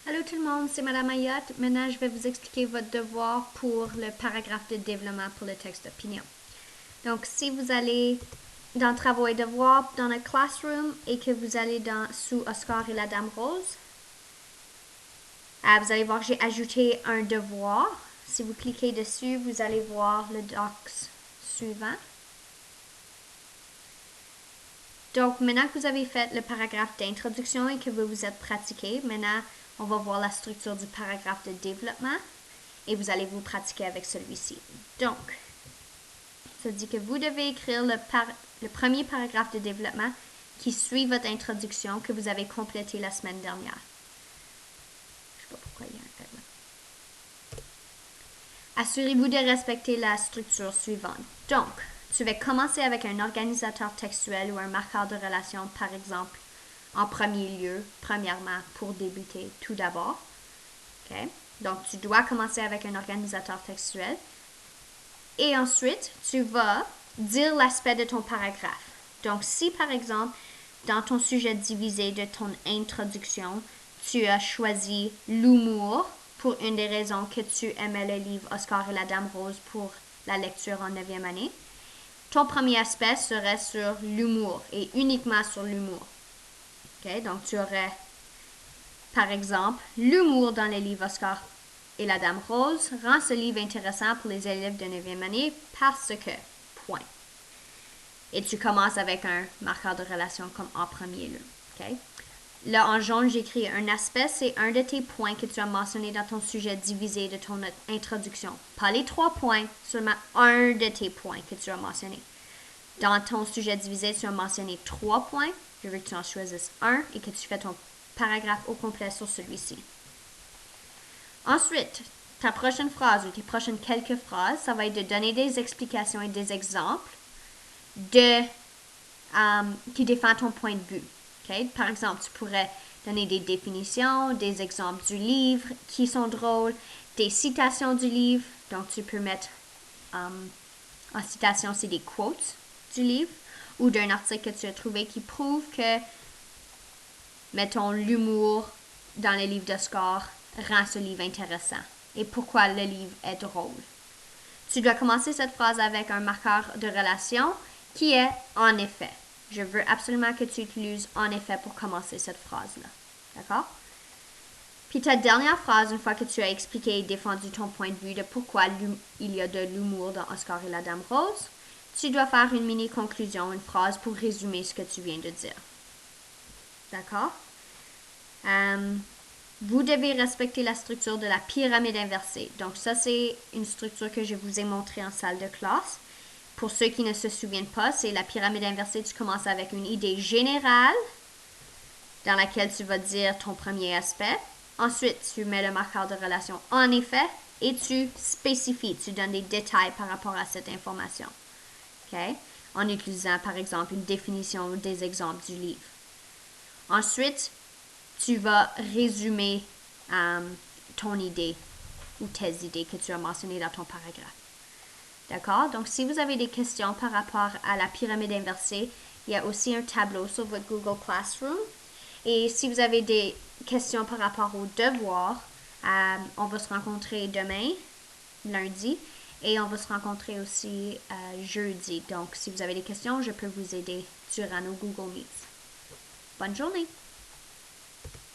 Allô tout le monde, c'est Madame Ayotte. Maintenant, je vais vous expliquer votre devoir pour le paragraphe de développement pour le texte d'opinion. Donc, si vous allez dans Travaux et devoirs dans le Classroom et que vous allez sous Oscar et la Dame Rose, vous allez voir que j'ai ajouté un devoir. Si vous cliquez dessus, vous allez voir le docs suivant. Donc, maintenant que vous avez fait le paragraphe d'introduction et que vous vous êtes pratiqué, maintenant, on va voir la structure du paragraphe de développement et vous allez vous pratiquer avec celui-ci. Donc, ça dit que vous devez écrire le premier paragraphe de développement qui suit votre introduction que vous avez complété la semaine dernière. Je ne sais pas pourquoi il y a un fait là. Assurez-vous de respecter la structure suivante. Donc, tu vas commencer avec un organisateur textuel ou un marqueur de relation, par exemple, en premier lieu, premièrement, pour débuter tout d'abord. Okay? Donc, tu dois commencer avec un organisateur textuel. Et ensuite, tu vas dire l'aspect de ton paragraphe. Donc, si par exemple, dans ton sujet divisé de ton introduction, tu as choisi l'humour pour une des raisons que tu aimais le livre Oscar et la Dame Rose pour la lecture en 9e année, ton premier aspect serait sur l'humour et uniquement sur l'humour. Okay? Donc, tu aurais, par exemple, l'humour dans les livres Oscar et la Dame Rose rend ce livre intéressant pour les élèves de 9e année parce que, point. Et tu commences avec un marqueur de relation comme en premier lieu. Okay? Là, en jaune, j'écris un aspect, c'est un de tes points que tu as mentionné dans ton sujet divisé de ton introduction. Pas les 3 points, seulement un de tes points que tu as mentionné. Dans ton sujet divisé, tu as mentionné 3 points. Je veux que tu en choisisses un et que tu fais ton paragraphe au complet sur celui-ci. Ensuite, ta prochaine phrase ou tes prochaines quelques phrases, ça va être de donner des explications et des exemples qui défendent ton point de vue. Okay? Par exemple, tu pourrais donner des définitions, des exemples du livre qui sont drôles, des citations du livre. Donc, tu peux mettre en citation, c'est des quotes du livre ou d'un article que tu as trouvé qui prouve que, mettons, l'humour dans les livres de score rend ce livre intéressant et pourquoi le livre est drôle. Tu dois commencer cette phrase avec un marqueur de relation qui est en effet. Je veux absolument que tu utilises en effet pour commencer cette phrase-là. D'accord? Puis ta dernière phrase, une fois que tu as expliqué et défendu ton point de vue de pourquoi il y a de l'humour dans Oscar et la Dame Rose, tu dois faire une mini conclusion, une phrase pour résumer ce que tu viens de dire. D'accord? Vous devez respecter la structure de la pyramide inversée. Donc ça, c'est une structure que je vous ai montrée en salle de classe. Pour ceux qui ne se souviennent pas, c'est la pyramide inversée. Tu commences avec une idée générale dans laquelle tu vas dire ton premier aspect. Ensuite, tu mets le marqueur de relation en effet et tu spécifies, tu donnes des détails par rapport à cette information. Okay? En utilisant par exemple une définition ou des exemples du livre. Ensuite, tu vas résumer ton idée ou tes idées que tu as mentionnées dans ton paragraphe. D'accord? Donc, si vous avez des questions par rapport à la pyramide inversée, il y a aussi un tableau sur votre Google Classroom. Et si vous avez des questions par rapport aux devoirs, on va se rencontrer demain, lundi, et on va se rencontrer aussi jeudi. Donc, si vous avez des questions, je peux vous aider durant nos Google Meets. Bonne journée!